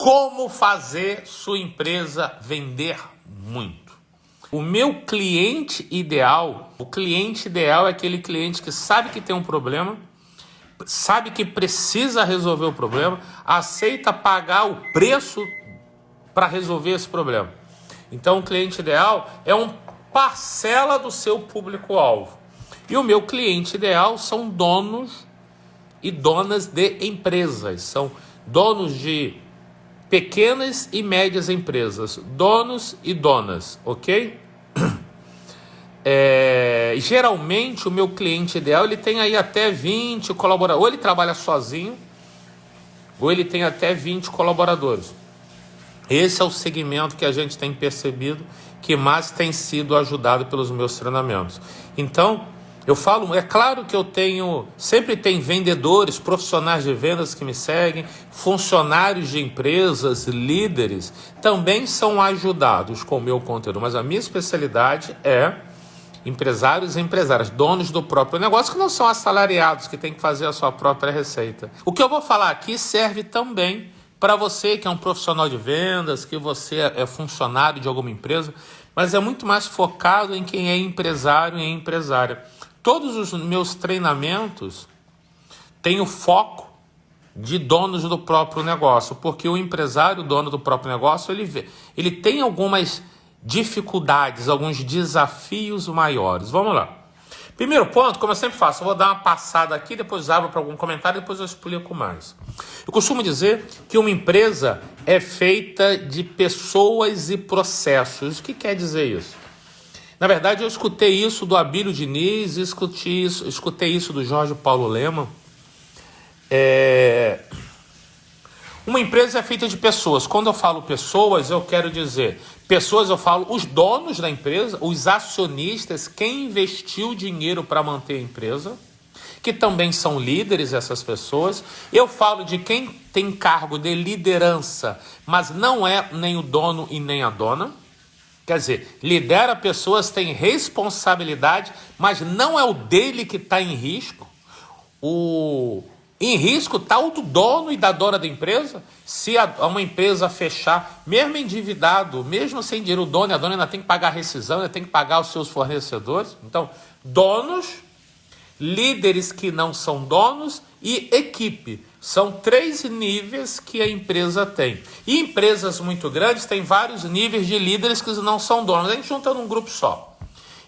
Como fazer sua empresa vender muito? O meu cliente ideal, é aquele cliente que sabe que tem um problema, sabe que precisa resolver o problema, aceita pagar o preço para resolver esse problema. Então, o cliente ideal é uma parcela do seu público-alvo. E o meu cliente ideal são donos e donas de empresas, são donos de pequenas e médias empresas, donos e donas, ok? Geralmente o meu cliente ideal ele tem aí até 20 colaboradores, ou ele trabalha sozinho, ou ele tem até 20 colaboradores. Esse é o segmento que a gente tem percebido que mais tem sido ajudado pelos meus treinamentos. Então, eu falo, é claro que sempre tem vendedores, profissionais de vendas que me seguem, funcionários de empresas, líderes, também são ajudados com o meu conteúdo, mas a minha especialidade é empresários e empresárias, donos do próprio negócio, que não são assalariados, que têm que fazer a sua própria receita. O que eu vou falar aqui serve também para você que é um profissional de vendas, que você é funcionário de alguma empresa, mas é muito mais focado em quem é empresário e empresária. Todos os meus treinamentos têm o foco de donos do próprio negócio, porque o empresário, dono do próprio negócio, ele tem algumas dificuldades, alguns desafios maiores. Vamos lá. Primeiro ponto, como eu sempre faço, eu vou dar uma passada aqui, depois abro para algum comentário, depois eu explico mais. Eu costumo dizer que uma empresa é feita de pessoas e processos. O que quer dizer isso? Na verdade, eu escutei isso do Abílio Diniz, escutei isso do Jorge Paulo Lemann. Uma empresa é feita de pessoas. Quando eu falo pessoas, eu quero dizer pessoas, eu falo os donos da empresa, os acionistas, quem investiu dinheiro para manter a empresa, que também são líderes, essas pessoas. Eu falo de quem tem cargo de liderança, mas não é nem o dono e nem a dona. Quer dizer, lidera pessoas, tem responsabilidade, mas não é o dele que está em risco. Em risco está o do dono e da dona da empresa. Se uma empresa fechar, mesmo endividado, mesmo sem dinheiro, o dono e a dona ainda tem que pagar a rescisão, ainda tem que pagar os seus fornecedores. Então, donos, líderes que não são donos e equipe. São 3 níveis que a empresa tem. E empresas muito grandes têm vários níveis de líderes que não são donos. A gente junta num grupo só.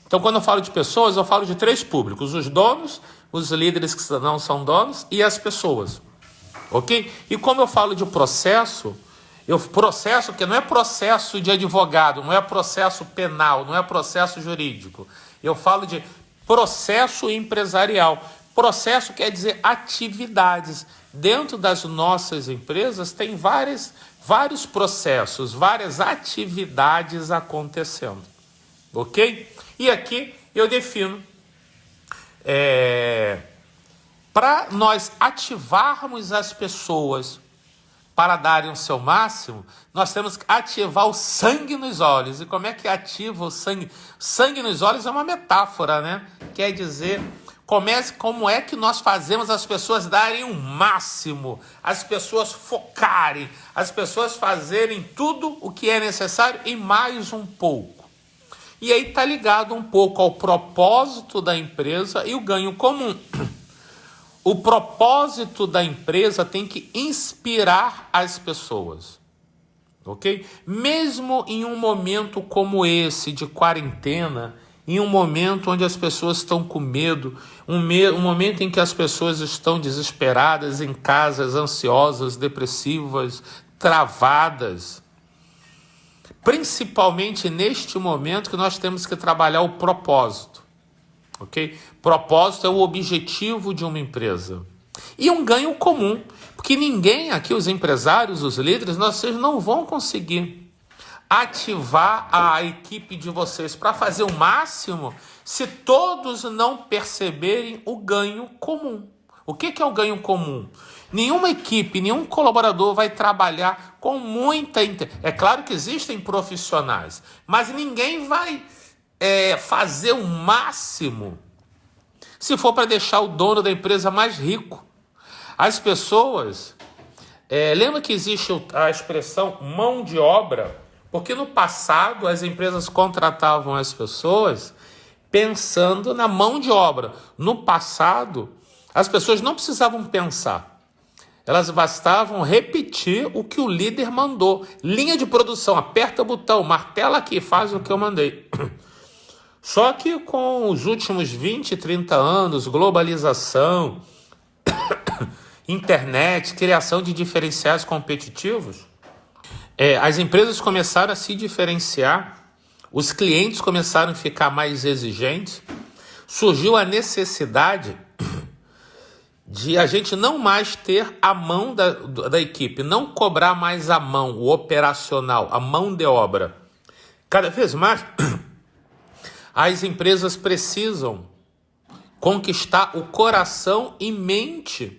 Então, quando eu falo de pessoas, eu falo de 3 públicos. Os donos, os líderes que não são donos e as pessoas. Ok? E como eu falo de processo que não é processo de advogado, não é processo penal, não é processo jurídico. Eu falo de processo empresarial. Processo quer dizer atividades. Dentro das nossas empresas tem vários processos, várias atividades acontecendo. Ok? E aqui eu defino, para nós ativarmos as pessoas para darem o seu máximo, nós temos que ativar o sangue nos olhos. E como é que ativa o sangue? Sangue nos olhos é uma metáfora, né? Quer dizer, como é que nós fazemos as pessoas darem o máximo, as pessoas focarem, as pessoas fazerem tudo o que é necessário e mais um pouco. E aí está ligado um pouco ao propósito da empresa e o ganho comum. O propósito da empresa tem que inspirar as pessoas, ok? Mesmo em um momento como esse de quarentena, em um momento onde as pessoas estão com medo, um momento em que as pessoas estão desesperadas em casas, ansiosas, depressivas, travadas, principalmente neste momento que nós temos que trabalhar o propósito. Ok? Propósito é o objetivo de uma empresa. E um ganho comum, porque ninguém aqui, os empresários, os líderes, vocês não vão conseguir ativar a equipe de vocês para fazer o máximo se todos não perceberem o ganho comum. O que é o ganho comum? Nenhuma equipe, nenhum colaborador vai trabalhar com muita... É claro que existem profissionais, mas ninguém vai fazer o máximo se for para deixar o dono da empresa mais rico. As pessoas Lembra que existe a expressão mão de obra? Porque no passado as empresas contratavam as pessoas pensando na mão de obra. No passado, as pessoas não precisavam pensar. Elas bastavam repetir o que o líder mandou. Linha de produção, aperta o botão, martela aqui, faz o que eu mandei. Só que com os últimos 20, 30 anos, globalização, internet, criação de diferenciais competitivos, as empresas começaram a se diferenciar, os clientes começaram a ficar mais exigentes, surgiu a necessidade de a gente não mais ter a mão da equipe, não cobrar mais a mão, o operacional, a mão de obra. Cada vez mais, as empresas precisam conquistar o coração e mente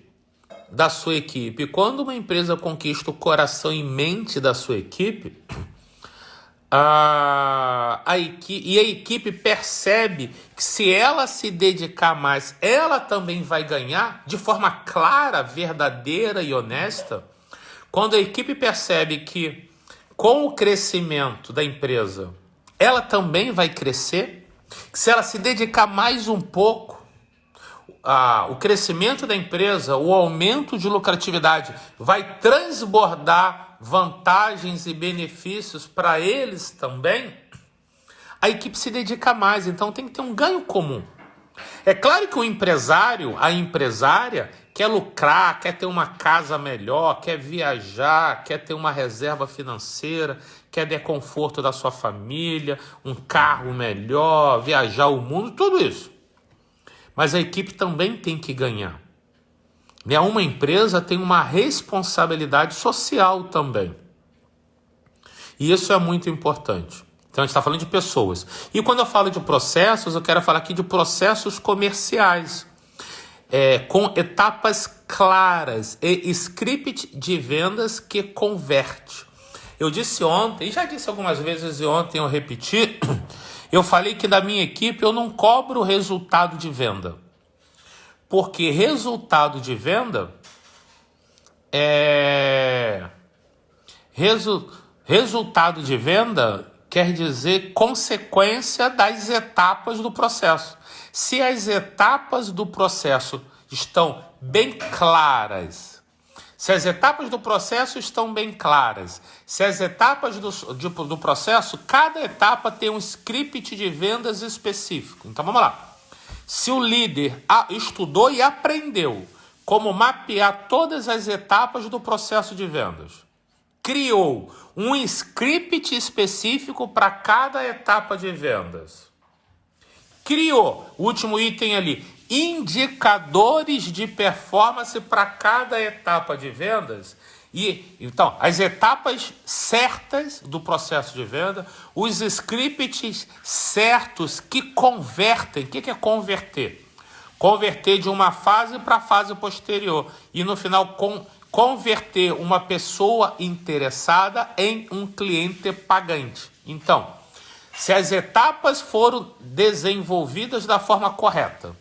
da sua equipe. Quando uma empresa conquista o coração e mente da sua equipe, a equipe percebe que se ela se dedicar mais, ela também vai ganhar de forma clara, verdadeira e honesta. Quando a equipe percebe que com o crescimento da empresa, ela também vai crescer, que se ela se dedicar mais um pouco, o crescimento da empresa, o aumento de lucratividade vai transbordar vantagens e benefícios para eles também, a equipe se dedica mais. Então tem que ter um ganho comum. É claro que o empresário, a empresária, quer lucrar, quer ter uma casa melhor, quer viajar, quer ter uma reserva financeira, quer ter conforto da sua família, um carro melhor, viajar o mundo, tudo isso. Mas a equipe também tem que ganhar. Uma empresa tem uma responsabilidade social também. E isso é muito importante. Então a gente está falando de pessoas. E quando eu falo de processos, eu quero falar aqui de processos comerciais. Com etapas claras e script de vendas que converte. Eu disse ontem, e já disse algumas vezes e ontem eu repeti, eu falei que da minha equipe eu não cobro o resultado de venda. Porque resultado de venda resultado de venda quer dizer consequência das etapas do processo. Se as etapas do processo estão bem claras, se as etapas do processo estão bem claras, se as etapas do processo, cada etapa tem um script de vendas específico. Então vamos lá. Se o líder estudou e aprendeu como mapear todas as etapas do processo de vendas, criou um script específico para cada etapa de vendas, criou, o último item ali, indicadores de performance para cada etapa de vendas. E então, as etapas certas do processo de venda, os scripts certos que convertem. O que é converter? Converter de uma fase para a fase posterior. E no final, converter uma pessoa interessada em um cliente pagante. Então, se as etapas foram desenvolvidas da forma correta,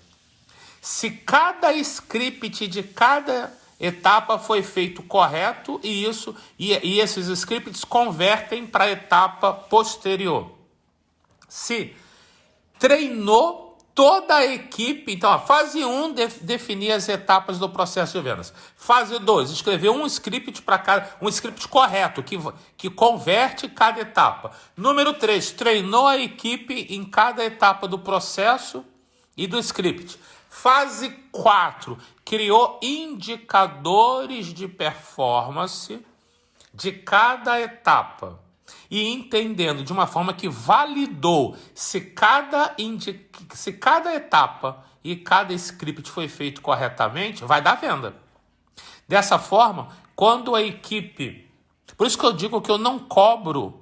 se cada script de cada etapa foi feito correto e esses scripts convertem para a etapa posterior. Se treinou toda a equipe, então a fase 1, definir as etapas do processo de vendas. Fase 2, escrever um script para cada, um script correto que converte cada etapa. Número 3, treinou a equipe em cada etapa do processo e do script. Fase 4, criou indicadores de performance de cada etapa e entendendo de uma forma que validou se cada etapa e cada script foi feito corretamente, vai dar venda. Dessa forma, quando a equipe... Por isso que eu digo que eu não cobro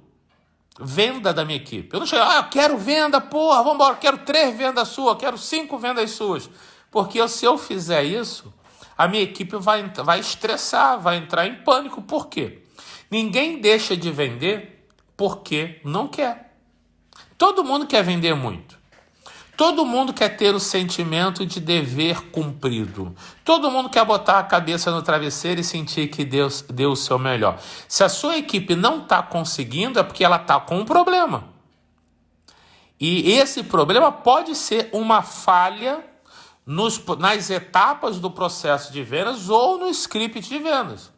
venda da minha equipe. Eu não chego, eu quero venda, porra, vamos embora, quero 3 vendas suas, quero 5 vendas suas. Porque se eu fizer isso, a minha equipe vai estressar, vai entrar em pânico. Por quê? Ninguém deixa de vender porque não quer. Todo mundo quer vender muito. Todo mundo quer ter o sentimento de dever cumprido. Todo mundo quer botar a cabeça no travesseiro e sentir que Deus deu o seu melhor. Se a sua equipe não está conseguindo, é porque ela está com um problema. E esse problema pode ser uma falha nas etapas do processo de vendas ou no script de vendas.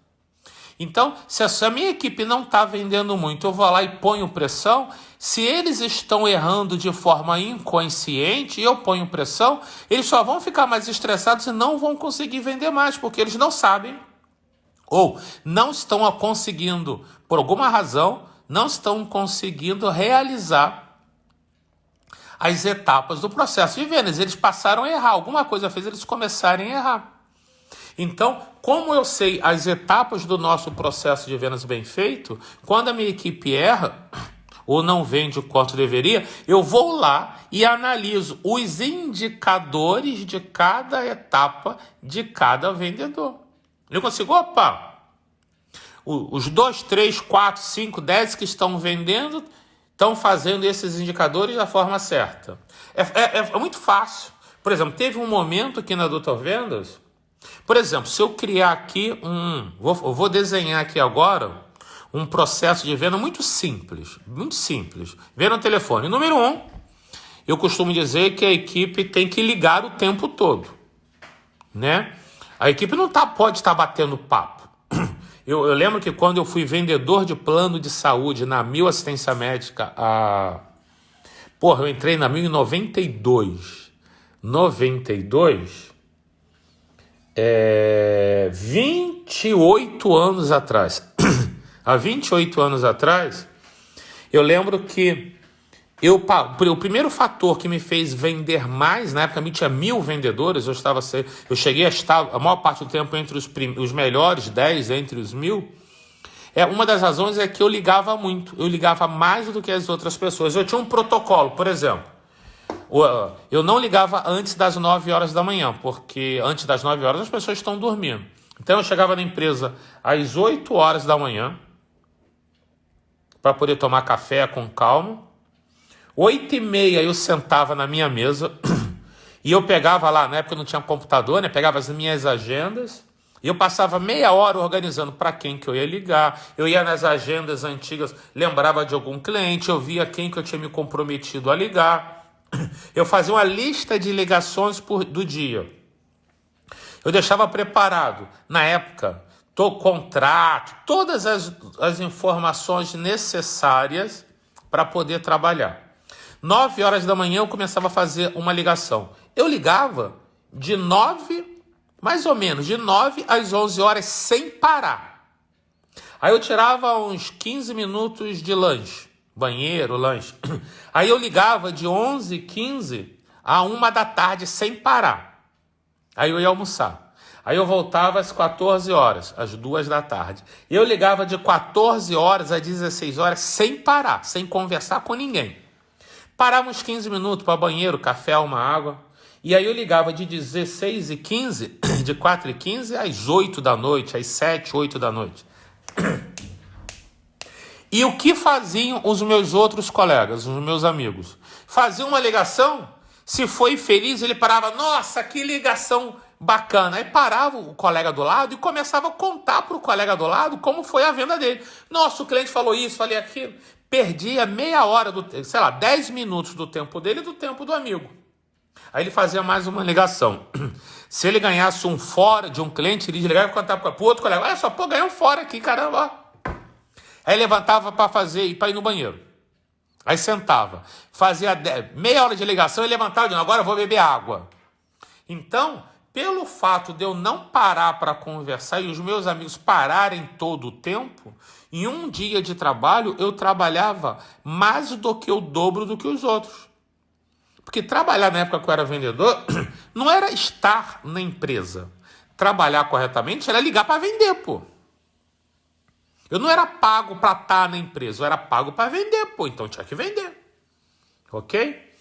Então, se a minha equipe não está vendendo muito, eu vou lá e ponho pressão. Se eles estão errando de forma inconsciente e eu ponho pressão, eles só vão ficar mais estressados e não vão conseguir vender mais, porque eles não sabem ou não estão conseguindo, por alguma razão, não estão conseguindo realizar as etapas do processo de vendas. Eles passaram a errar, alguma coisa fez eles começarem a errar. Então, como eu sei as etapas do nosso processo de vendas bem feito, quando a minha equipe erra ou não vende o quanto deveria, eu vou lá e analiso os indicadores de cada etapa de cada vendedor. Eu consigo, os 2, 3, 4, 5, 10 que estão vendendo estão fazendo esses indicadores da forma certa. É muito fácil. Por exemplo, teve um momento aqui na Doutor Vendas. Por exemplo, se eu criar aqui eu vou desenhar aqui agora um processo de venda muito simples. Venda no telefone. Número 1, eu costumo dizer que a equipe tem que ligar o tempo todo, né? A equipe não pode estar batendo papo. Eu lembro que quando eu fui vendedor de plano de saúde na Mil Assistência Médica, eu entrei na Mil em 92. 28 anos atrás. Há 28 anos atrás, eu lembro que o primeiro fator que me fez vender mais, na época a tinha 1.000 vendedores, eu cheguei a estar a maior parte do tempo entre os melhores 10, entre os 1.000. Uma das razões é que eu ligava muito, eu ligava mais do que as outras pessoas. Eu tinha um protocolo, por exemplo. Eu não ligava antes das 9 horas da manhã, porque antes das 9 horas as pessoas estão dormindo. Então eu chegava na empresa às 8 horas da manhã, para poder tomar café com calma. 8h30 eu sentava na minha mesa e eu pegava lá, na época não tinha computador, né? Pegava as minhas agendas e eu passava meia hora organizando para quem que eu ia ligar. Eu ia nas agendas antigas, lembrava de algum cliente, eu via quem que eu tinha me comprometido a ligar. Eu fazia uma lista de ligações do dia. Eu deixava preparado, na época, contrato, todas as informações necessárias para poder trabalhar. 9 horas da manhã eu começava a fazer uma ligação. Eu ligava mais ou menos, de 9 às 11 horas sem parar. Aí eu tirava uns 15 minutos de lanche, banheiro, lanche. Aí eu ligava de 11h15 a 1 da tarde sem parar. Aí eu ia almoçar. Aí eu voltava às 14 horas, às 2 da tarde. Eu ligava de 14 horas às 16 horas sem parar, sem conversar com ninguém. Parava uns 15 minutos para banheiro, café, uma água. E aí eu ligava de 16h15, de 4h15 às 8 da noite, às 7, 8 da noite. E o que faziam os meus outros colegas, os meus amigos? Faziam uma ligação, se foi feliz, ele parava, nossa, que ligação bacana. Aí parava o colega do lado e começava a contar para o colega do lado como foi a venda dele. Nossa, o cliente falou isso, falei aquilo. Perdia meia hora, 10 minutos do tempo dele e do tempo do amigo. Aí ele fazia mais uma ligação. Se ele ganhasse um fora de um cliente, ele ligava e contava para o outro colega, olha só, ganhei um fora aqui, caramba. Aí levantava para ir no banheiro. Aí sentava. Fazia meia hora de ligação e levantava de novo, agora eu vou beber água. Então, pelo fato de eu não parar para conversar e os meus amigos pararem todo o tempo, em um dia de trabalho eu trabalhava mais do que o dobro do que os outros. Porque trabalhar na época que eu era vendedor não era estar na empresa. Trabalhar corretamente era ligar para vender, pô. Eu não era pago para estar na empresa, eu era pago para vender, pô. Então tinha que vender. Ok?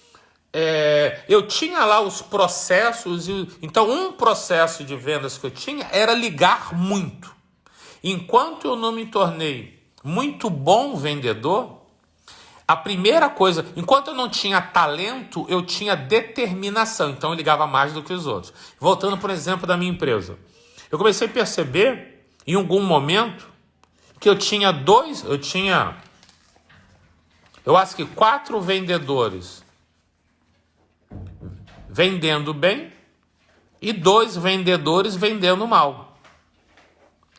Eu tinha lá os processos, então um processo de vendas que eu tinha era ligar muito. Enquanto eu não me tornei muito bom vendedor, A primeira coisa, enquanto eu não tinha talento, eu tinha determinação. Então eu ligava mais do que os outros. Voltando, por exemplo, da minha empresa. Eu comecei a perceber, em algum momento, que eu acho que 4 vendedores vendendo bem e 2 vendedores vendendo mal.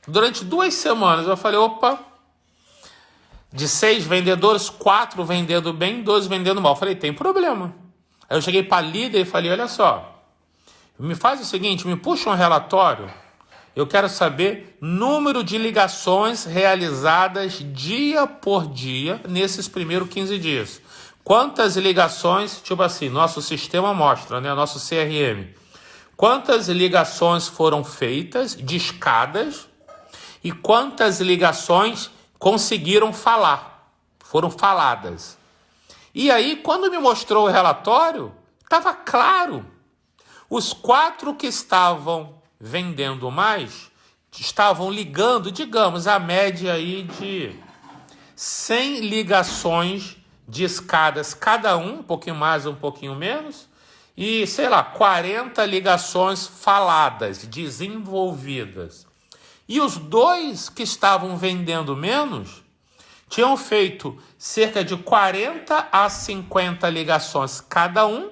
Durante 2 semanas eu falei, opa, de 6 vendedores, 4 vendendo bem, 2 vendendo mal. Eu falei, tem problema. Aí eu cheguei para a líder e falei, olha só, me faz o seguinte, me puxa um relatório, eu quero saber número de ligações realizadas dia por dia nesses primeiros 15 dias. Quantas ligações, tipo assim, nosso sistema mostra, né, nosso CRM, quantas ligações foram feitas, discadas, e quantas ligações conseguiram falar, foram faladas. E aí, quando me mostrou o relatório, estava claro. Os 4 que estavam vendendo mais, estavam ligando, digamos, a média aí de 100 ligações discadas cada um pouquinho mais, um pouquinho menos, e, sei lá, 40 ligações faladas, desenvolvidas. E os 2 que estavam vendendo menos tinham feito cerca de 40 a 50 ligações cada um,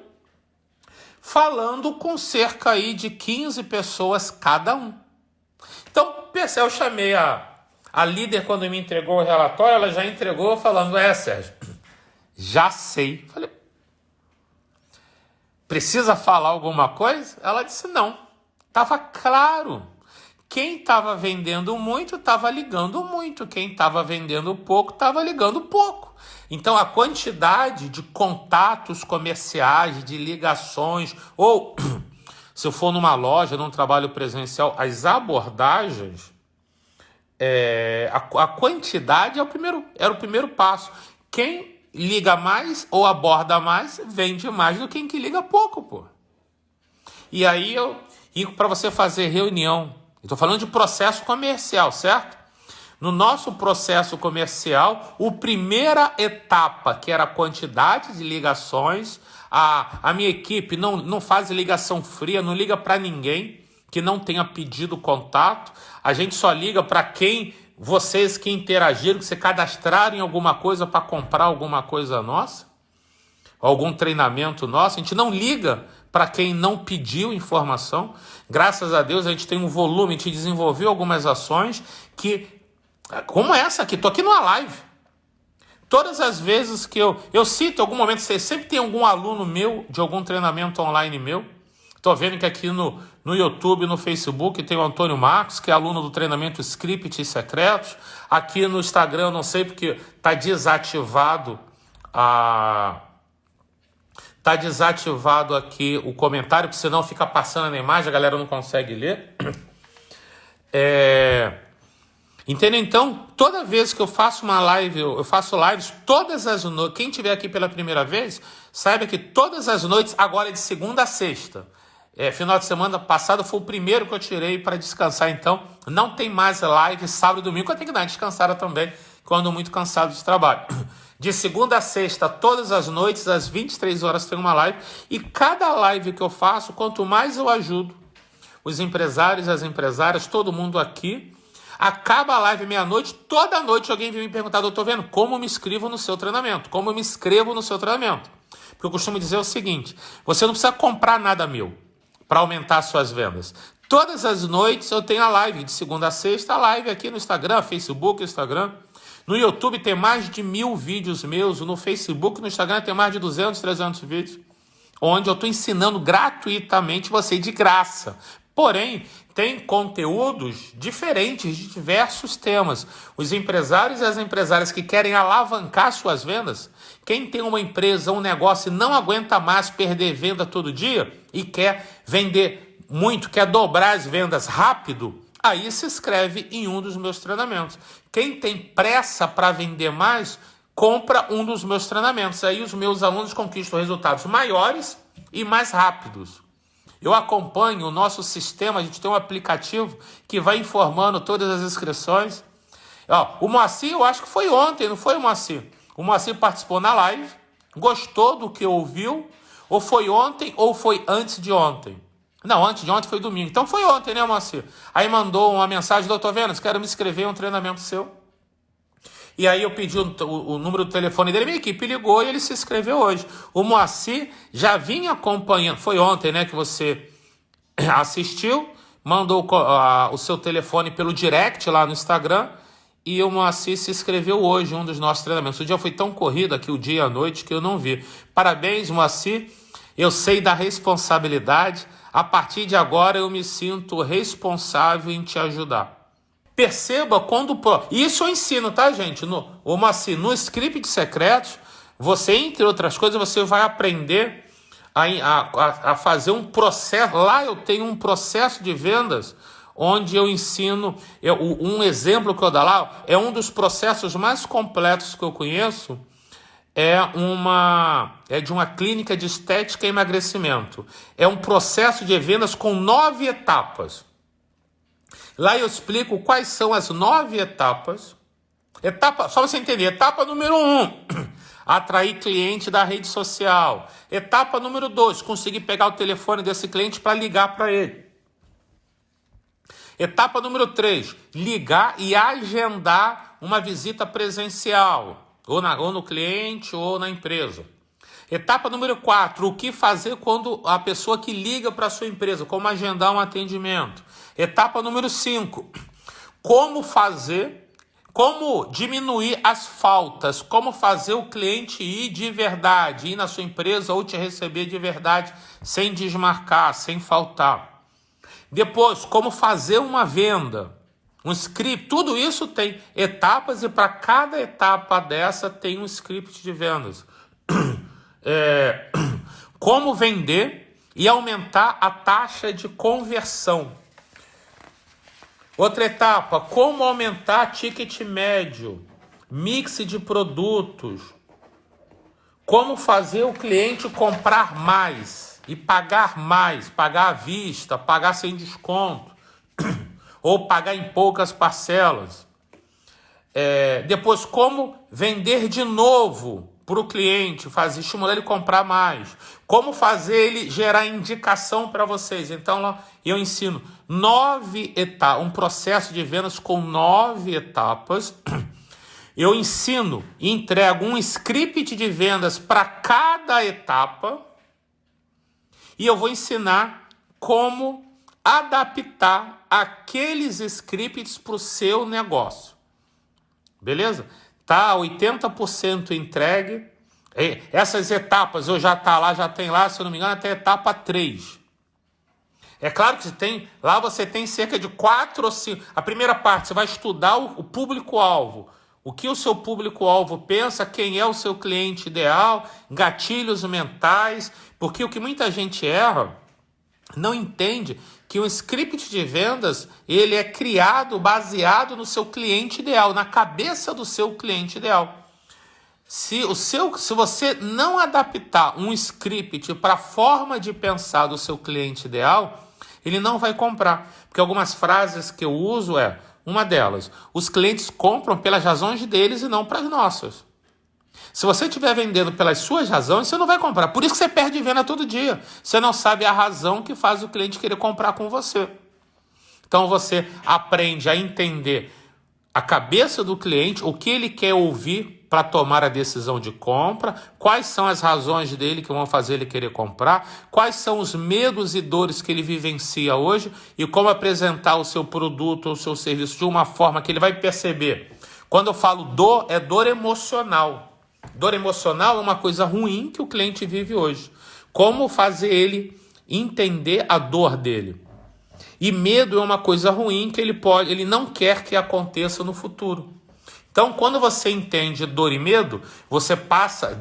falando com cerca aí de 15 pessoas cada um. Então, eu chamei a líder quando me entregou o relatório, ela já entregou falando, Sérgio, já sei. Falei, precisa falar alguma coisa? Ela disse, não, estava claro. Quem estava vendendo muito, estava ligando muito. Quem estava vendendo pouco, estava ligando pouco. Então, a quantidade de contatos comerciais, de ligações, ou se eu for numa loja, num trabalho presencial, as abordagens, a quantidade era o primeiro passo. Quem liga mais ou aborda mais, vende mais do que quem que liga pouco, pô. E aí, para você fazer reunião, estou falando de processo comercial, certo? No nosso processo comercial, a primeira etapa, que era a quantidade de ligações, a minha equipe não faz ligação fria, não liga para ninguém que não tenha pedido contato. A gente só liga para vocês que interagiram, que se cadastraram em alguma coisa para comprar alguma coisa nossa, algum treinamento nosso. A gente não liga para quem não pediu informação. Graças a Deus a gente tem um volume, a gente desenvolveu algumas ações como essa aqui, estou aqui numa live. Todas as vezes que eu cito em algum momento, sempre tem algum aluno meu, de algum treinamento online meu. Estou vendo que aqui no YouTube, no Facebook, tem o Antônio Marcos, que é aluno do treinamento Script Secretos. Aqui no Instagram, eu não sei porque está desativado Tá desativado aqui o comentário, porque senão fica passando na imagem, a galera não consegue ler. Entendeu? Então, toda vez que eu faço uma live, eu faço lives todas as noites. Quem estiver aqui pela primeira vez, saiba que todas as noites, agora é de segunda a sexta. Final de semana passado foi o primeiro que eu tirei para descansar, então não tem mais live sábado e domingo, eu tenho que dar uma descansada também, quando muito cansado de trabalho. De segunda a sexta, todas as noites, às 23 horas tem uma live, e cada live que eu faço, quanto mais eu ajudo os empresários, as empresárias, todo mundo aqui, acaba a live meia-noite, toda noite alguém vem me perguntar, doutor Veno, como eu me inscrevo no seu treinamento? Como eu me inscrevo no seu treinamento? Porque eu costumo dizer o seguinte, você não precisa comprar nada meu para aumentar suas vendas. Todas as noites eu tenho a live, de segunda a sexta, a live aqui no Instagram, Facebook, Instagram. No YouTube tem mais de 1000 vídeos meus, no Facebook, no Instagram tem mais de 200, 300 vídeos, onde eu estou ensinando gratuitamente você de graça. Porém, tem conteúdos diferentes de diversos temas. Os empresários e as empresárias que querem alavancar suas vendas, quem tem uma empresa, um negócio e não aguenta mais perder venda todo dia e quer vender muito, quer dobrar as vendas rápido, aí se inscreve em um dos meus treinamentos. Quem tem pressa para vender mais, compra um dos meus treinamentos. Aí os meus alunos conquistam resultados maiores e mais rápidos. Eu acompanho o nosso sistema, a gente tem um aplicativo que vai informando todas as inscrições. O Moacir, eu acho que foi ontem, não foi, Moacir? O Moacir participou na live, gostou do que ouviu, ou foi ontem ou foi antes de ontem? Não, antes de ontem foi domingo. Então foi ontem, né, Moacir? Aí mandou uma mensagem: doutor Vênus, quero me inscrever em um treinamento seu. E aí eu pedi o número do telefone dele, minha equipe ligou e ele se inscreveu hoje. O Moacir já vinha acompanhando, foi ontem, né, que você assistiu, mandou o seu telefone pelo direct lá no Instagram, e o Moacir se inscreveu hoje em um dos nossos treinamentos. O dia foi tão corrido aqui, o dia e a noite, que eu não vi. Parabéns, Moacir. Eu sei da responsabilidade. A partir de agora eu me sinto responsável em te ajudar. Perceba quando... Isso eu ensino, tá, gente? O Moacir, no script de secretos, você, entre outras coisas, você vai aprender a fazer um processo. Lá eu tenho um processo de vendas onde eu ensino... Um exemplo que eu dou lá é um dos processos mais completos que eu conheço. É de uma clínica de estética e emagrecimento. É um processo de vendas com 9 etapas. Lá eu explico quais são as 9 etapas. Só você entender, etapa número 1, atrair cliente da rede social. Etapa número 2, conseguir pegar o telefone desse cliente para ligar para ele. Etapa número 3, ligar e agendar uma visita presencial, ou no cliente ou na empresa. Etapa número 4, o que fazer quando a pessoa que liga para a sua empresa, como agendar um atendimento. Etapa número 5, como diminuir as faltas, como fazer o cliente ir de verdade, ir na sua empresa ou te receber de verdade, sem desmarcar, sem faltar. Depois, como fazer uma venda, um script, tudo isso tem etapas e para cada etapa dessa tem um script de vendas. Como vender e aumentar a taxa de conversão. Outra etapa, como aumentar ticket médio, mix de produtos, como fazer o cliente comprar mais e pagar mais, pagar à vista, pagar sem desconto, ou pagar em poucas parcelas. Depois, como vender de novo para o cliente, estimular ele a comprar mais. Como fazer ele gerar indicação para vocês. Então, lá eu ensino 9 etapas, um processo de vendas com 9 etapas. Eu ensino e entrego um script de vendas para cada etapa. E eu vou ensinar como adaptar aqueles scripts para o seu negócio. Beleza? Tá 80% entregue. Essas etapas eu já tem lá, se eu não me engano, até a etapa 3. É claro que lá você tem cerca de 4 ou 5. A primeira parte, você vai estudar o público-alvo. O que o seu público-alvo pensa, quem é o seu cliente ideal, gatilhos mentais. Porque o que muita gente erra, não entende que o script de vendas, ele é criado baseado no seu cliente ideal, na cabeça do seu cliente ideal. Se você não adaptar um script para a forma de pensar do seu cliente ideal, ele não vai comprar. Porque algumas frases que eu uso uma delas, os clientes compram pelas razões deles e não para as nossas. Se você estiver vendendo pelas suas razões, você não vai comprar. Por isso que você perde venda todo dia. Você não sabe a razão que faz o cliente querer comprar com você. Então você aprende a entender a cabeça do cliente, o que ele quer ouvir para tomar a decisão de compra, quais são as razões dele que vão fazer ele querer comprar, quais são os medos e dores que ele vivencia hoje e como apresentar o seu produto ou o seu serviço de uma forma que ele vai perceber. Quando eu falo dor, é dor emocional. Dor emocional é uma coisa ruim que o cliente vive hoje. Como fazer ele entender a dor dele? E medo é uma coisa ruim que ele não quer que aconteça no futuro. Então, quando você entende dor e medo, você passa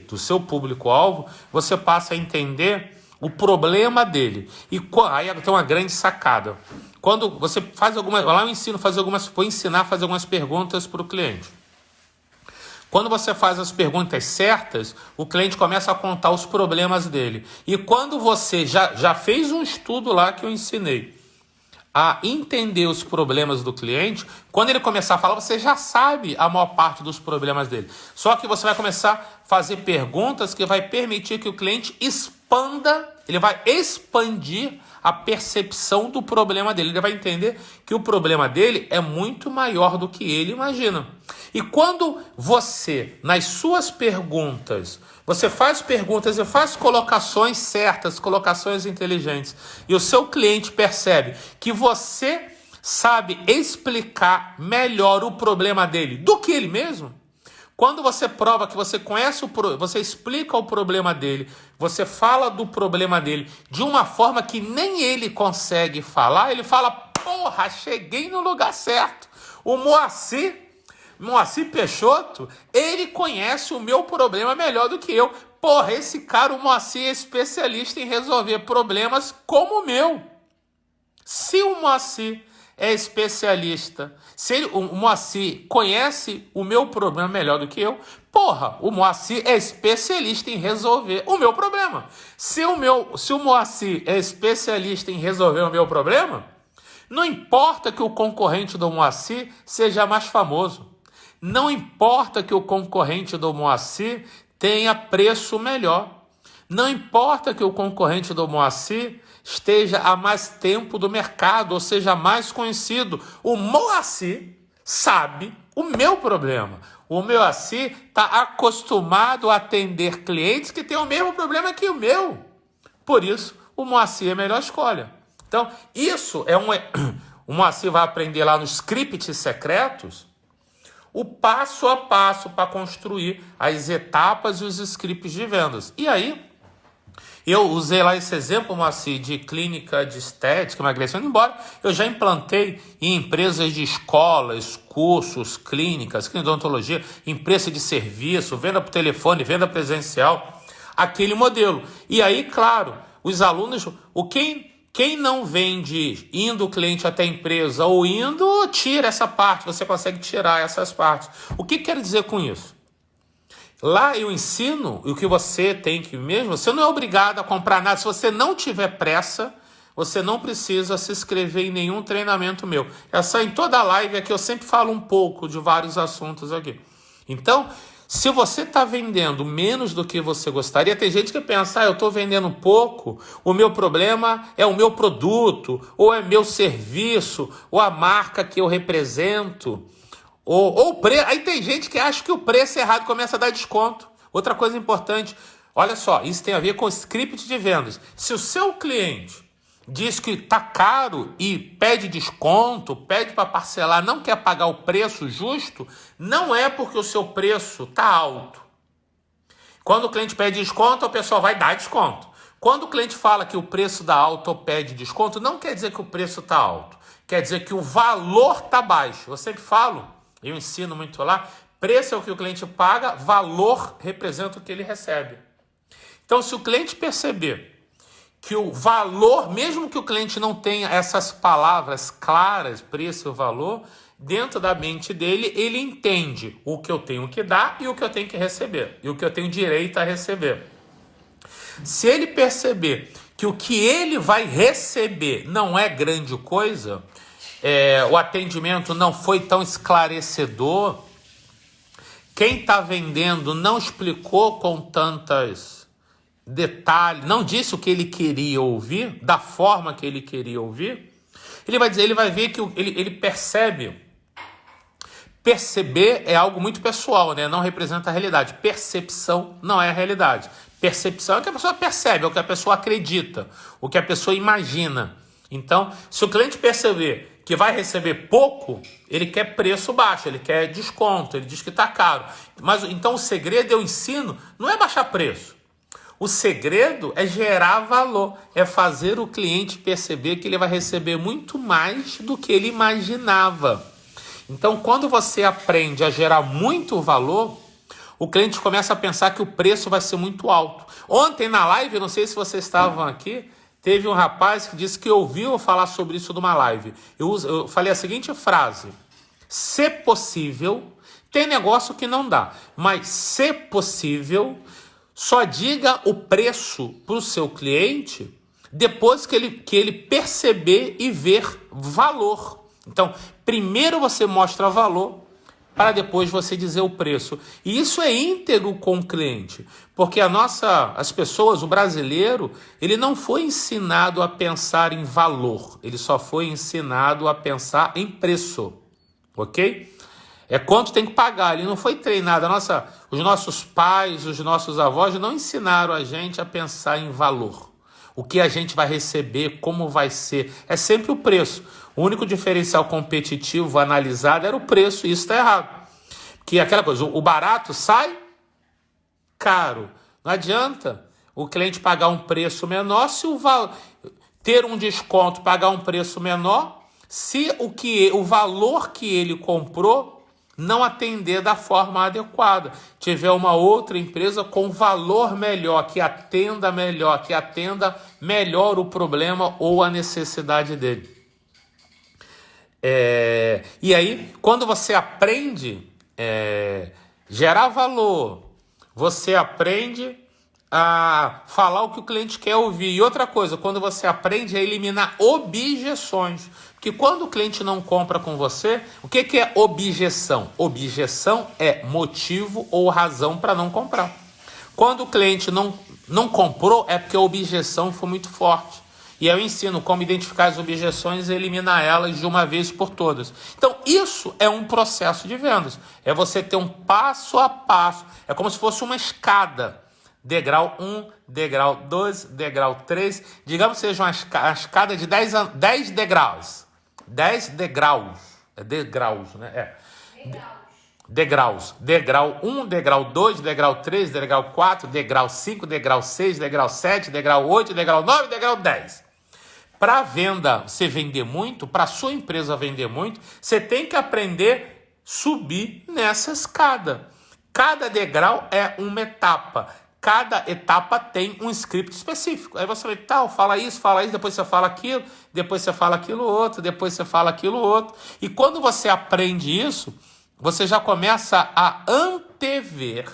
do seu público-alvo, você passa a entender o problema dele. E aí tem uma grande sacada. Quando você faz lá eu vou ensinar a fazer algumas perguntas para o cliente. Quando você faz as perguntas certas, o cliente começa a contar os problemas dele. E quando você já fez um estudo lá que eu ensinei, a entender os problemas do cliente, quando ele começar a falar, você já sabe a maior parte dos problemas dele. Só que você vai começar a fazer perguntas que vai permitir que o cliente expanda, ele vai expandir a percepção do problema dele. Ele vai entender que o problema dele é muito maior do que ele imagina. E quando você, nas suas perguntas, você faz perguntas e faz colocações certas, colocações inteligentes, e o seu cliente percebe que você sabe explicar melhor o problema dele do que ele mesmo, quando você prova que você conhece, você explica o problema dele, você fala do problema dele de uma forma que nem ele consegue falar, ele fala, porra, cheguei no lugar certo. O Moacir Peixoto, ele conhece o meu problema melhor do que eu. Porra, esse cara, o Moacir, é especialista em resolver problemas como o meu. Se o Moacir é especialista, se o Moacir conhece o meu problema melhor do que eu, porra, o Moacir é especialista em resolver o meu problema. Se o Moacir é especialista em resolver o meu problema, não importa que o concorrente do Moacir seja mais famoso. Não importa que o concorrente do Moacir tenha preço melhor. Não importa que o concorrente do Moacir esteja há mais tempo do mercado, ou seja, mais conhecido. O Moacir sabe o meu problema. O Moacir está acostumado a atender clientes que têm o mesmo problema que o meu. Por isso, o Moacir é a melhor escolha. Então, isso é o Moacir vai aprender lá nos scripts secretos o passo a passo para construir as etapas e os scripts de vendas. E aí, eu usei lá esse exemplo, Moacir, de clínica de estética, emagrecimento, embora eu já implantei em empresas de escolas, cursos, clínicas, clínica de odontologia, empresa de serviço, venda por telefone, venda presencial, aquele modelo. E aí, claro, os alunos, quem não vende indo o cliente até a empresa ou indo, tira essa parte, você consegue tirar essas partes. O que quero dizer com isso? Lá eu ensino o que você tem que mesmo, você não é obrigado a comprar nada. Se você não tiver pressa, você não precisa se inscrever em nenhum treinamento meu. Essa em toda live aqui eu sempre falo um pouco de vários assuntos aqui. Então, se você está vendendo menos do que você gostaria, tem gente que pensa, eu estou vendendo pouco, o meu problema é o meu produto, ou é meu serviço, ou a marca que eu represento. Ou preço. Aí tem gente que acha que o preço é errado, começa a dar desconto. Outra coisa importante, olha só, isso tem a ver com o script de vendas. Se o seu cliente diz que está caro e pede desconto, pede para parcelar, não quer pagar o preço justo, não é porque o seu preço está alto. Quando o cliente pede desconto, a pessoa vai dar desconto. Quando o cliente fala que o preço está alto ou pede desconto, não quer dizer que o preço está alto. Quer dizer que o valor está baixo. Eu sempre falo, eu ensino muito lá, preço é o que o cliente paga, valor representa o que ele recebe. Então, se o cliente perceber que o valor, mesmo que o cliente não tenha essas palavras claras, preço e valor, dentro da mente dele, ele entende o que eu tenho que dar e o que eu tenho que receber, e o que eu tenho direito a receber. Se ele perceber que o que ele vai receber não é grande coisa, o atendimento não foi tão esclarecedor, quem está vendendo não explicou com tantas detalhes, não disse o que ele queria ouvir, da forma que ele queria ouvir, ele vai ver que ele percebe. Perceber é algo muito pessoal, né? Não representa a realidade. Percepção não é a realidade. Percepção é o que a pessoa percebe, é o que a pessoa acredita, o que a pessoa imagina. Então, se o cliente perceber que vai receber pouco, ele quer preço baixo, ele quer desconto, ele diz que está caro. Mas então o segredo, eu ensino, não é baixar preço. O segredo é gerar valor, é fazer o cliente perceber que ele vai receber muito mais do que ele imaginava. Então, quando você aprende a gerar muito valor, o cliente começa a pensar que o preço vai ser muito alto. Ontem na live, não sei se vocês estavam aqui, teve um rapaz que disse que ouviu falar sobre isso numa live. Eu falei a seguinte frase: se possível, tem negócio que não dá, mas se possível, só diga o preço para o seu cliente depois que ele perceber e ver valor. Então, primeiro você mostra valor, para depois você dizer o preço. E isso é íntegro com o cliente, porque as pessoas, o brasileiro, ele não foi ensinado a pensar em valor, ele só foi ensinado a pensar em preço, ok? É quanto tem que pagar, ele não foi treinado. Os nossos pais, os nossos avós não ensinaram a gente a pensar em valor. O que a gente vai receber, como vai ser, é sempre o preço. O único diferencial competitivo analisado era o preço, e isso está errado. Que é aquela coisa, o barato sai caro. Não adianta o cliente pagar um preço menor se ter um desconto, pagar um preço menor, se o valor que ele comprou não atender da forma adequada. Tiver uma outra empresa com valor melhor, que atenda melhor o problema ou a necessidade dele. E aí, quando você aprende gerar valor, você aprende a falar o que o cliente quer ouvir. E outra coisa, quando você aprende a eliminar objeções. Porque quando o cliente não compra com você, o que é objeção? Objeção é motivo ou razão para não comprar. Quando o cliente não comprou, é porque a objeção foi muito forte. E eu ensino como identificar as objeções e eliminar elas de uma vez por todas. Então, isso é um processo de vendas. É você ter um passo a passo. É como se fosse uma escada. Degrau 1, degrau 2, degrau 3. Digamos que seja uma escada de 10 degraus. 10 degraus. É degraus, né? Degraus. Degrau 1, degrau 2, degrau 3, degrau 4, degrau 5, degrau 6, degrau 7, degrau 8, degrau 9, degrau 10. Para a venda, você vender muito, para a sua empresa vender muito, você tem que aprender a subir nessa escada. Cada degrau é uma etapa. Cada etapa tem um script específico. Aí você vai, fala isso, depois você fala aquilo, depois você fala aquilo outro, depois você fala aquilo outro. E quando você aprende isso, você já começa a antever,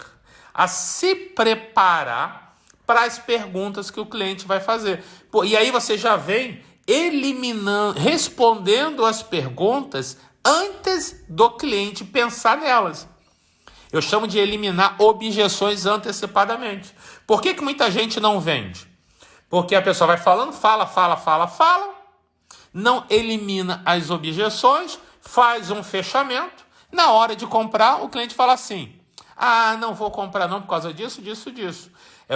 a se preparar para as perguntas que o cliente vai fazer. E aí você já vem eliminando, respondendo as perguntas antes do cliente pensar nelas. Eu chamo de eliminar objeções antecipadamente. Por que muita gente não vende? Porque a pessoa vai falando, fala, não elimina as objeções, faz um fechamento. Na hora de comprar, o cliente fala assim, não vou comprar não por causa disso.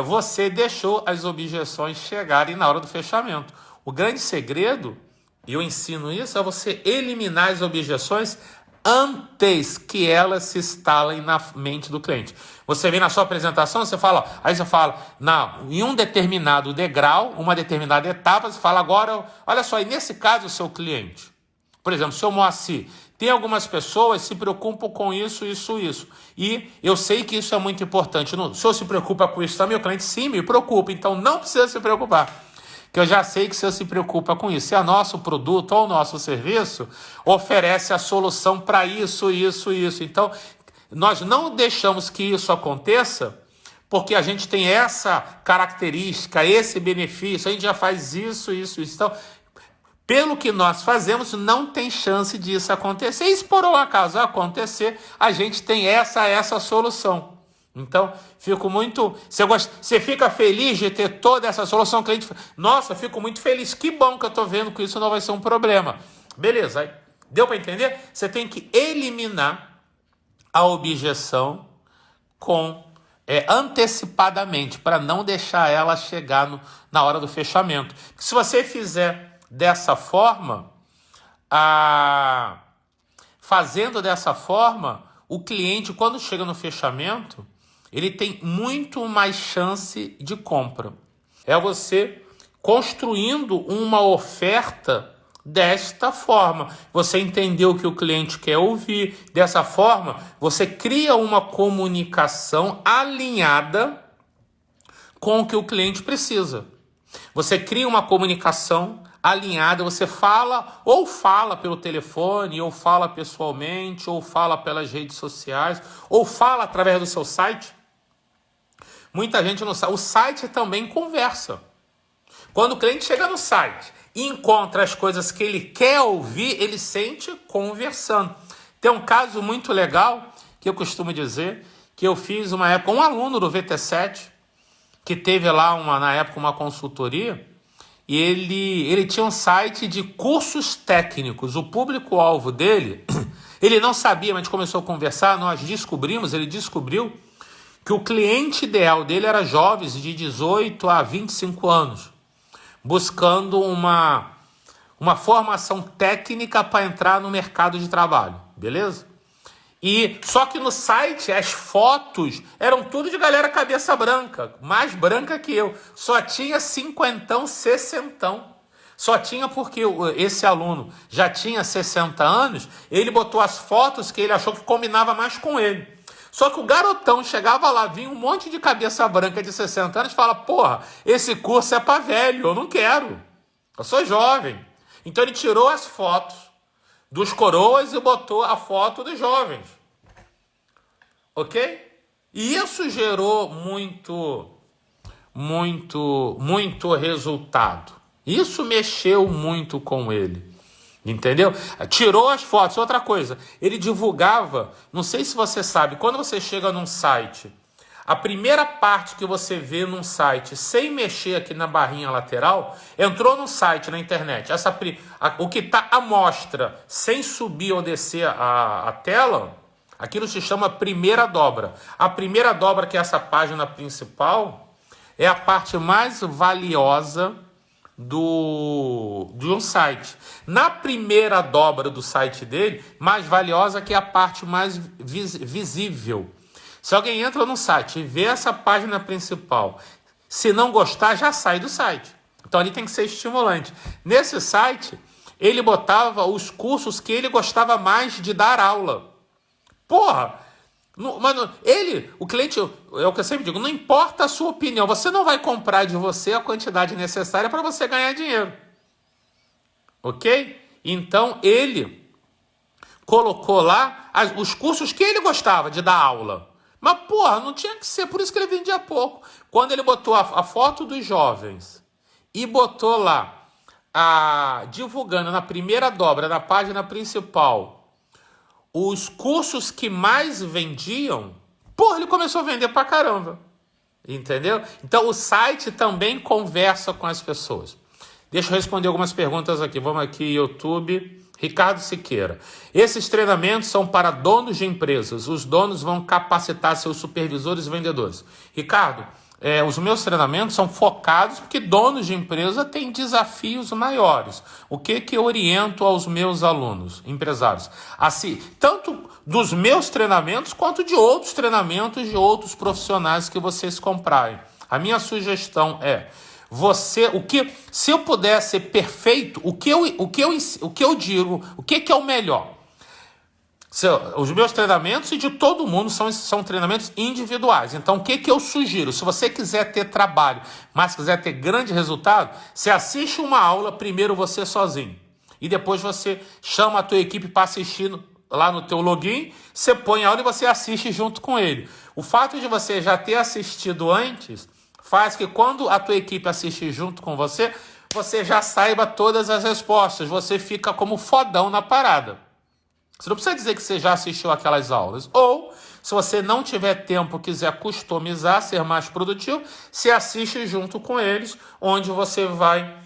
Você deixou as objeções chegarem na hora do fechamento. O grande segredo, e eu ensino isso, é você eliminar as objeções antes que elas se instalem na mente do cliente. Você vem na sua apresentação, você fala, em um determinado degrau, uma determinada etapa, você fala agora, olha só, e nesse caso o seu cliente, por exemplo, o seu Moacir, tem algumas pessoas que se preocupam com isso. E eu sei que isso é muito importante. O senhor se preocupa com isso também? O cliente sim me preocupa, então não precisa se preocupar. Que eu já sei que o senhor se preocupa com isso. Se é nosso produto ou nosso serviço, oferece a solução para isso. Então, nós não deixamos que isso aconteça porque a gente tem essa característica, esse benefício, a gente já faz isso. Então, pelo que nós fazemos, não tem chance disso acontecer. E se por um acaso acontecer, a gente tem essa solução. Então, você fica feliz de ter toda essa solução. O cliente, nossa, fico muito feliz. Que bom que eu estou vendo que isso não vai ser um problema. Beleza, aí, deu para entender? Você tem que eliminar a objeção antecipadamente, para não deixar ela chegar na hora do fechamento. Se você fizer dessa forma, fazendo dessa forma, o cliente, quando chega no fechamento, ele tem muito mais chance de compra. É você construindo uma oferta desta forma. Você entendeu o que o cliente quer ouvir. Dessa forma, você cria uma comunicação alinhada com o que o cliente precisa. Você cria uma comunicação alinhada, você fala pelo telefone, ou fala pessoalmente, ou fala pelas redes sociais, ou fala através do seu site. Muita gente não sabe. O site também conversa. Quando o cliente chega no site e encontra as coisas que ele quer ouvir, ele sente conversando. Tem um caso muito legal que eu costumo dizer, que eu fiz uma época, um aluno do VT7, que teve lá na época uma consultoria, e ele tinha um site de cursos técnicos. O público-alvo dele, ele não sabia, mas a gente começou a conversar, ele descobriu que o cliente ideal dele era jovens de 18 a 25 anos, buscando uma formação técnica para entrar no mercado de trabalho, beleza? E só que no site as fotos eram tudo de galera cabeça branca, mais branca que eu. Só tinha cinquentão, sessentão. Só tinha porque esse aluno já tinha 60 anos, ele botou as fotos que ele achou que combinava mais com ele. Só que o garotão chegava lá, vinha um monte de cabeça branca de 60 anos e fala, porra, esse curso é para velho, eu não quero. Eu sou jovem. Então ele tirou as fotos dos coroas e botou a foto dos jovens. Ok? E isso gerou muito resultado. Isso mexeu muito com ele. Entendeu? Tirou as fotos. Outra coisa, ele divulgava, não sei se você sabe, quando você chega num site, a primeira parte que você vê num site, sem mexer aqui na barrinha lateral, entrou num site na internet. O que está à mostra, sem subir ou descer a tela, aquilo se chama primeira dobra. A primeira dobra, que é essa página principal, é a parte mais valiosa de um site. Na primeira dobra do site dele, mais valiosa que é a parte mais visível. Se alguém entra no site e vê essa página principal, se não gostar, já sai do site. Então ali tem que ser estimulante. Nesse site, ele botava os cursos que ele gostava mais de dar aula. Porra! Mano, o cliente, é o que eu sempre digo, não importa a sua opinião, você não vai comprar de você a quantidade necessária para você ganhar dinheiro. Ok? Então ele colocou lá os cursos que ele gostava de dar aula. Mas, porra, não tinha que ser, por isso que ele vendia pouco. Quando ele botou a foto dos jovens e botou lá, divulgando na primeira dobra, na página principal, os cursos que mais vendiam, porra, ele começou a vender pra caramba. Entendeu? Então, o site também conversa com as pessoas. Deixa eu responder algumas perguntas aqui. Vamos aqui, YouTube. Ricardo Siqueira. Esses treinamentos são para donos de empresas. Os donos vão capacitar seus supervisores e vendedores. Ricardo, os meus treinamentos são focados porque donos de empresa têm desafios maiores. O que eu oriento aos meus alunos, empresários? Assim, tanto dos meus treinamentos quanto de outros treinamentos de outros profissionais que vocês comprarem. A minha sugestão é: se eu puder ser perfeito, o que eu digo, o que é o melhor? Os meus treinamentos e de todo mundo são treinamentos individuais. Então, o que eu sugiro? Se você quiser ter trabalho, mas quiser ter grande resultado, você assiste uma aula, primeiro você sozinho. E depois você chama a tua equipe para assistir lá no teu login, você põe a aula e você assiste junto com ele. O fato de você já ter assistido antes faz que quando a tua equipe assistir junto com você, você já saiba todas as respostas. Você fica como fodão na parada. Você não precisa dizer que você já assistiu aquelas aulas. Ou, se você não tiver tempo, quiser customizar, ser mais produtivo, você assiste junto com eles, onde você vai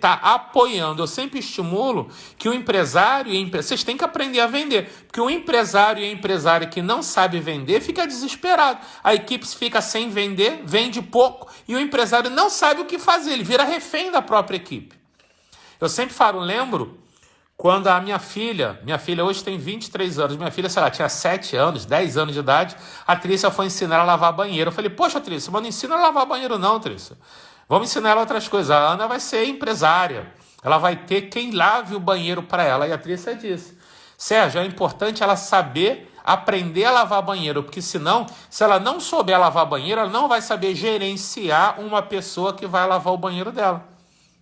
tá apoiando. Eu sempre estimulo que o empresário vocês têm que aprender a vender, porque o empresário e a empresária que não sabe vender fica desesperado. A equipe fica sem vender, vende pouco, e o empresário não sabe o que fazer, ele vira refém da própria equipe. Eu sempre lembro quando a minha filha hoje tem 23 anos, minha filha, sei lá, tinha 7 anos, 10 anos de idade, a Trícia foi ensinar ela a lavar banheiro. Eu falei, poxa, Trícia, mas não ensina ela a lavar banheiro não, Trícia. Vamos ensinar ela outras coisas. A Ana vai ser empresária. Ela vai ter quem lave o banheiro para ela. E a Trícia disse, Sérgio, é importante ela saber aprender a lavar banheiro, porque senão, se ela não souber lavar banheiro, ela não vai saber gerenciar uma pessoa que vai lavar o banheiro dela.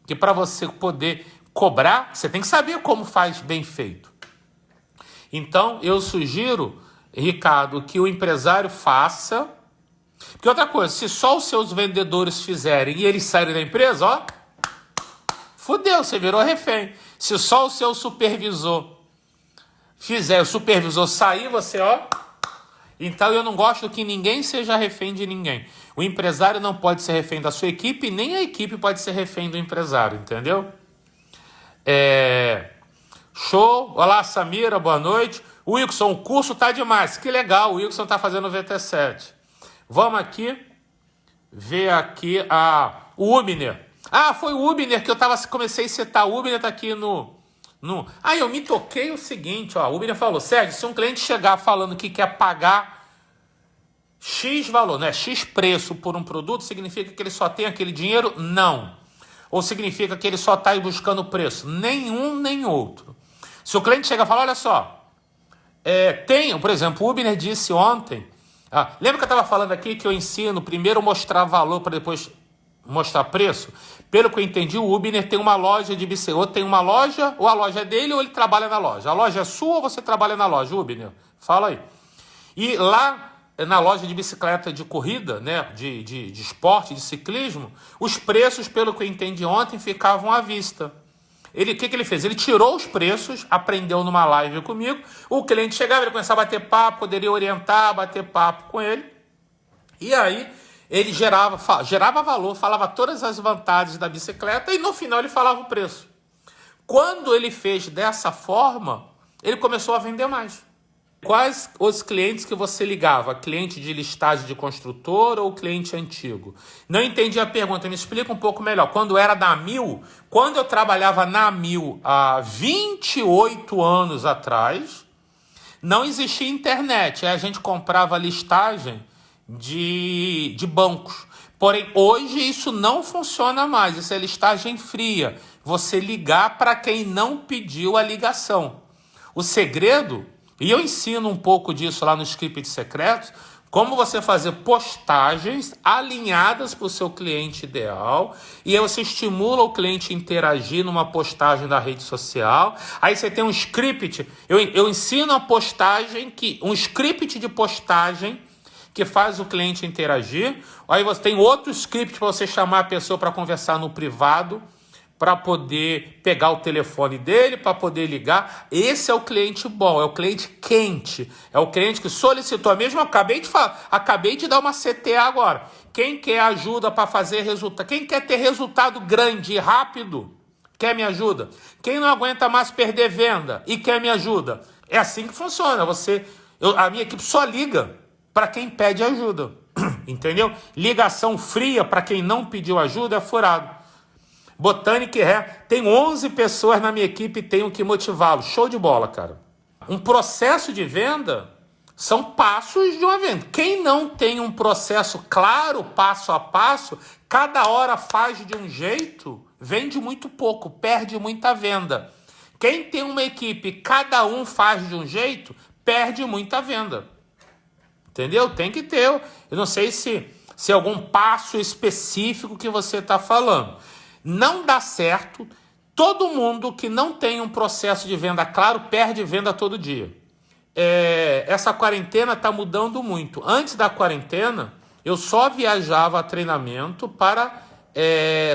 Que para você poder cobrar, você tem que saber como faz bem feito. Então, eu sugiro, Ricardo, que o empresário faça Porque outra coisa, se só os seus vendedores fizerem e eles saírem da empresa, ó, fudeu, você virou refém. Se só o seu supervisor fizer, o supervisor sair, você, ó... Então eu não gosto que ninguém seja refém de ninguém. O empresário não pode ser refém da sua equipe, nem a equipe pode ser refém do empresário, entendeu? Show. Olá, Samira, boa noite. Wilson, o curso tá demais. Que legal, o Wilson tá fazendo o VT7. Vamos aqui ver aqui o Ubner. Ah, foi o Ubner que comecei a citar. O Ubner tá aqui no... eu me toquei o seguinte, ó. O Ubner falou, Sérgio, se um cliente chegar falando que quer pagar X valor, né? X preço por um produto, significa que ele só tem aquele dinheiro? Não. Ou significa que ele só está aí buscando preço? Nenhum, nem outro. Se o cliente chega e fala, olha só, por exemplo, o Ubner disse ontem, lembra que eu estava falando aqui que eu ensino primeiro mostrar valor para depois mostrar preço? Pelo que eu entendi, o Ubner tem uma loja de bicicleta, ou tem uma loja, ou a loja é dele, ou ele trabalha na loja. A loja é sua ou você trabalha na loja, Ubner? Fala aí. E lá na loja de bicicleta de corrida, né, de esporte, de ciclismo, os preços, pelo que eu entendi ontem, ficavam à vista. O que ele fez? Ele tirou os preços, aprendeu numa live comigo, o cliente chegava, ele começava a bater papo, poderia orientar, bater papo com ele, e aí ele gerava valor, falava todas as vantagens da bicicleta, e no final ele falava o preço. Quando ele fez dessa forma, ele começou a vender mais. Quais os clientes que você ligava? Cliente de listagem de construtor ou cliente antigo? Não entendi a pergunta, me explica um pouco melhor. Quando era da Mil, quando eu trabalhava na Mil há 28 anos atrás, não existia internet. Aí a gente comprava listagem de bancos. Porém, hoje isso não funciona mais. Isso é listagem fria. Você ligar para quem não pediu a ligação. O segredo... E eu ensino um pouco disso lá no Script Secretos, como você fazer postagens alinhadas para o seu cliente ideal, e aí você estimula o cliente a interagir numa postagem da rede social. Aí você tem um script, eu ensino a postagem, um script de postagem que faz o cliente interagir. Aí você tem outro script para você chamar a pessoa para conversar no privado, para poder pegar o telefone dele, para poder ligar. Esse é o cliente bom, é o cliente quente, é o cliente que solicitou. Mesmo acabei de dar uma CTA agora. Quem quer ajuda para fazer resultado? Quem quer ter resultado grande e rápido, quer me ajuda? Quem não aguenta mais perder venda e quer me ajuda? É assim que funciona. A minha equipe só liga para quem pede ajuda. Entendeu? Ligação fria para quem não pediu ajuda é furado. Botânica e Ré. Tem 11 pessoas na minha equipe e tenho que motivá-los. Show de bola, cara. Um processo de venda são passos de uma venda. Quem não tem um processo claro, passo a passo, cada hora faz de um jeito, vende muito pouco, perde muita venda. Quem tem uma equipe, cada um faz de um jeito, perde muita venda. Entendeu? Tem que ter. Eu não sei se é algum passo específico que você está falando. Não dá certo. Todo mundo que não tem um processo de venda claro perde venda todo dia. Essa quarentena está mudando muito. Antes da quarentena, eu só viajava a treinamento para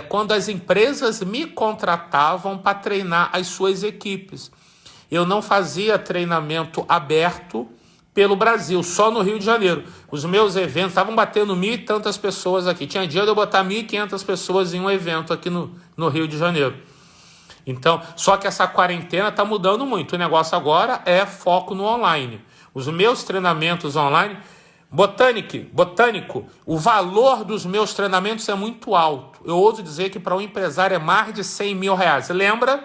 quando as empresas me contratavam para treinar as suas equipes. Eu não fazia treinamento aberto pelo Brasil, só no Rio de Janeiro. Os meus eventos estavam batendo 1.000 e tantas pessoas aqui. Tinha dia de eu botar 1.500 pessoas em um evento aqui no Rio de Janeiro. Então, só que essa quarentena está mudando muito. O negócio agora é foco no online. Os meus treinamentos online... Botânico, o valor dos meus treinamentos é muito alto. Eu ouso dizer que para um empresário é mais de 100 mil reais. Lembra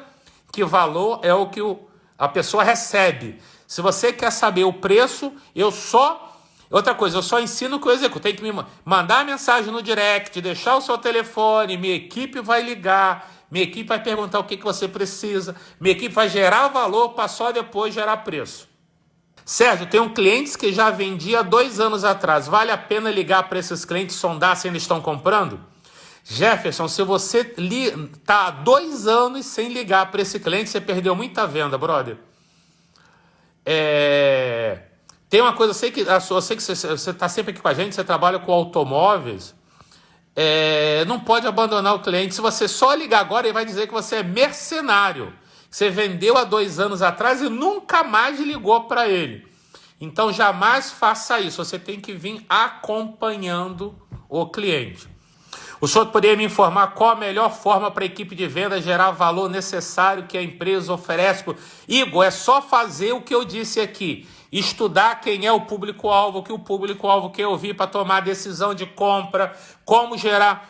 que valor é o que a pessoa recebe. Se você quer saber o preço, outra coisa, eu só ensino o que eu executo. Tem que me mandar mensagem no direct, deixar o seu telefone, minha equipe vai ligar, minha equipe vai perguntar o que você precisa, minha equipe vai gerar valor para só depois gerar preço. Sérgio, tem clientes que já vendia 2 anos atrás. Vale a pena ligar para esses clientes, sondar se eles estão comprando? Jefferson, se você está há 2 anos sem ligar para esse cliente, você perdeu muita venda, brother. Tem uma coisa, eu sei que você está sempre aqui com a gente, você trabalha com automóveis, não pode abandonar o cliente. Se você só ligar agora, ele vai dizer que você é mercenário. Você vendeu há 2 anos atrás e nunca mais ligou para ele. Então, jamais faça isso. Você tem que vir acompanhando o cliente. O senhor poderia me informar qual a melhor forma para a equipe de venda gerar valor necessário que a empresa oferece? Igor, é só fazer o que eu disse aqui. Estudar quem é o público-alvo, que o público-alvo quer ouvir para tomar a decisão de compra, como gerar...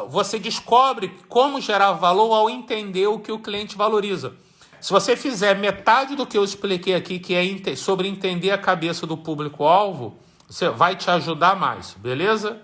você descobre como gerar valor ao entender o que o cliente valoriza. Se você fizer metade do que eu expliquei aqui, que é sobre entender a cabeça do público-alvo, você vai te ajudar mais, beleza?